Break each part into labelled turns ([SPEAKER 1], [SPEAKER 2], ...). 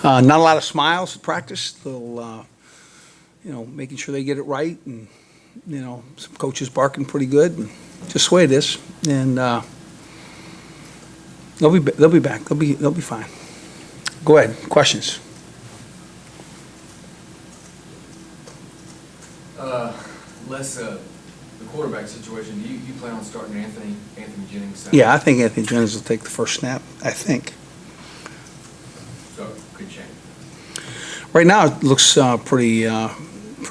[SPEAKER 1] Not a lot of smiles at practice. They'll, making sure they get it right, and some coaches barking pretty good, and just the way it is. And they'll be back. They'll be fine. Go ahead. Questions?
[SPEAKER 2] Les, the quarterback situation. Do you plan on starting Anthony Jennings?
[SPEAKER 1] Yeah, I think Anthony Jennings will take the first snap. I think.
[SPEAKER 2] So could change.
[SPEAKER 1] Right now, it looks pretty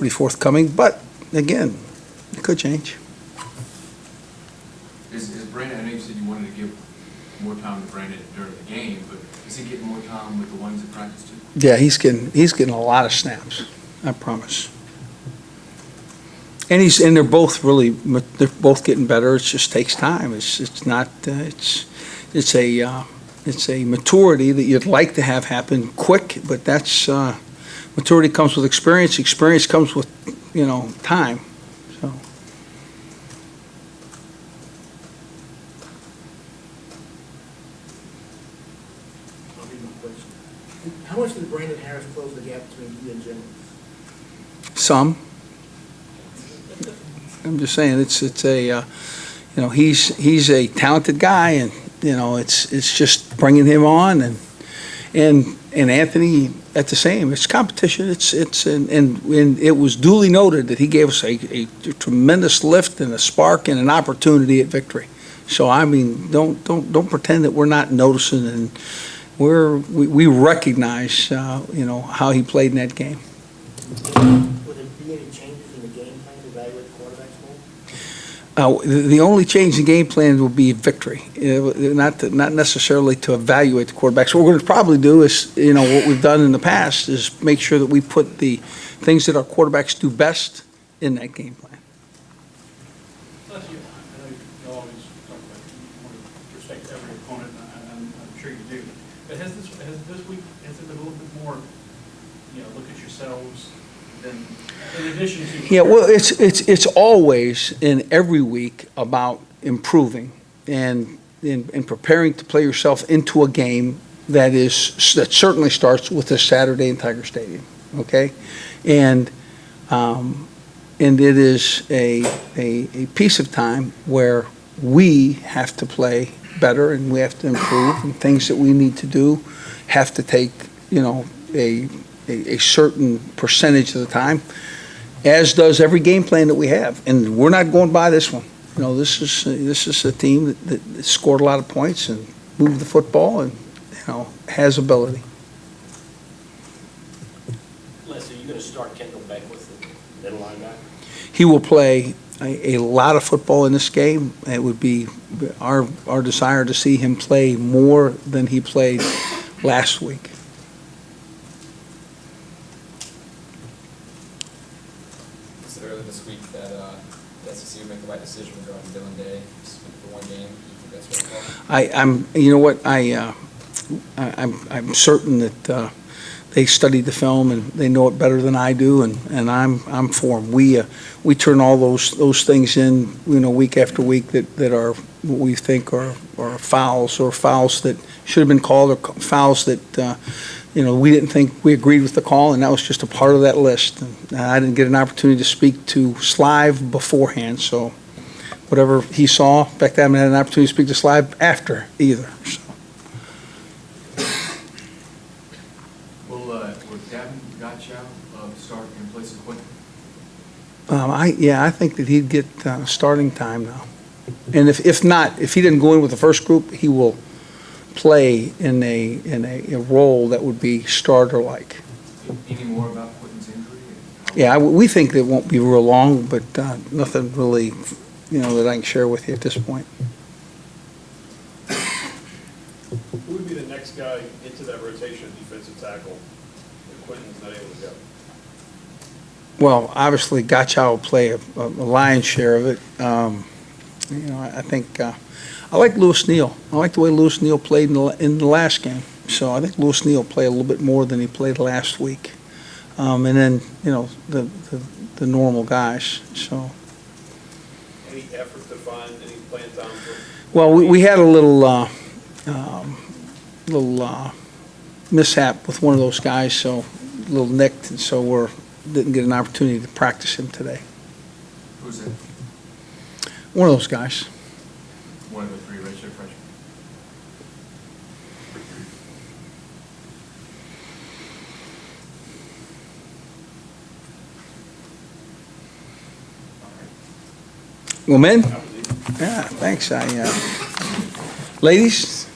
[SPEAKER 1] forthcoming, but again, it could change.
[SPEAKER 2] Is Brandon? I know you said you wanted to give more time to Brandon during the game, but is he getting more time with the ones at practice too?
[SPEAKER 1] Yeah, he's getting a lot of snaps. I promise. And they're both getting better. It just takes time. It's a maturity that you'd like to have happen quick, but that's maturity comes with experience. Experience comes with time. So.
[SPEAKER 3] How much did Brandon Harris close the gap between you and Jennings?
[SPEAKER 1] Some. I'm just saying it's a he's a talented guy, and it's just bringing him on, and Anthony at the same. It's competition. And it was duly noted that he gave us a tremendous lift and a spark and an opportunity at victory. So I mean, don't pretend that we're not noticing, and we recognize how he played in that game.
[SPEAKER 3] Would there be any changes in the game plan to evaluate the quarterback's role?
[SPEAKER 1] The only change in game plan will be victory, not necessarily to evaluate the quarterbacks. What we're going to probably do is, what we've done in the past is make sure that we put the things that our quarterbacks do best in that game plan.
[SPEAKER 4] I know you always talk about you want to respect every opponent, and I'm sure you do. But has this week it been a little bit more, look at yourselves than in addition to?
[SPEAKER 1] Yeah, well, it's always in every week about improving and in preparing to play yourself into a game that certainly starts with this Saturday in Tiger Stadium. Okay, and it is a piece of time where we have to play better and we have to improve, and things that we need to do have to take a certain percentage of the time, as does every game plan that we have. And we're not going by this one. This is a team that scored a lot of points and moved the football and has ability.
[SPEAKER 5] Les, are you going to start Kendall Beckwith, the middle linebacker?
[SPEAKER 1] He will play a lot of football in this game. It would be our desire to see him play more than he played last week.
[SPEAKER 6] Earlier this week that the SEC would make the right decision regarding Dylan Day for one game. Do you think that's right?
[SPEAKER 1] I'm certain that they studied the film and they know it better than I do, and I'm for them. We turn all those things in, week after week that are what we think are fouls, or fouls that should have been called, or fouls that we didn't think we agreed with the call, and that was just a part of that list. And I didn't get an opportunity to speak to Slive beforehand, so whatever he saw, in fact, I haven't had an opportunity to speak to Slive after either. So.
[SPEAKER 2] Will Gavin Gottschall start in place of Quinn?
[SPEAKER 1] I think that he'd get starting time now, and if he didn't go in with the first group, he will play in a role that would be starter-like.
[SPEAKER 2] Any more about Quinton's injury?
[SPEAKER 1] Yeah, we think that it won't be real long, but nothing really, that I can share with you at this point.
[SPEAKER 7] Who would be the next guy into that rotation at defensive tackle if Quinton's not able to go?
[SPEAKER 1] Well, obviously, Gottschall will play a lion's share of it. I think I like Lewis Neal. I like the way Lewis Neal played in the last game. So I think Lewis Neal will play a little bit more than he played last week. And then, the normal guys. So.
[SPEAKER 7] Any effort to find any playing time for?
[SPEAKER 1] Well, we had a little mishap with one of those guys, so a little nicked, and so didn't get an opportunity to practice him today.
[SPEAKER 2] Who's it?
[SPEAKER 1] One of those guys.
[SPEAKER 2] One of the three redshirt freshmen?
[SPEAKER 1] Well, men? Yeah, thanks. Ladies?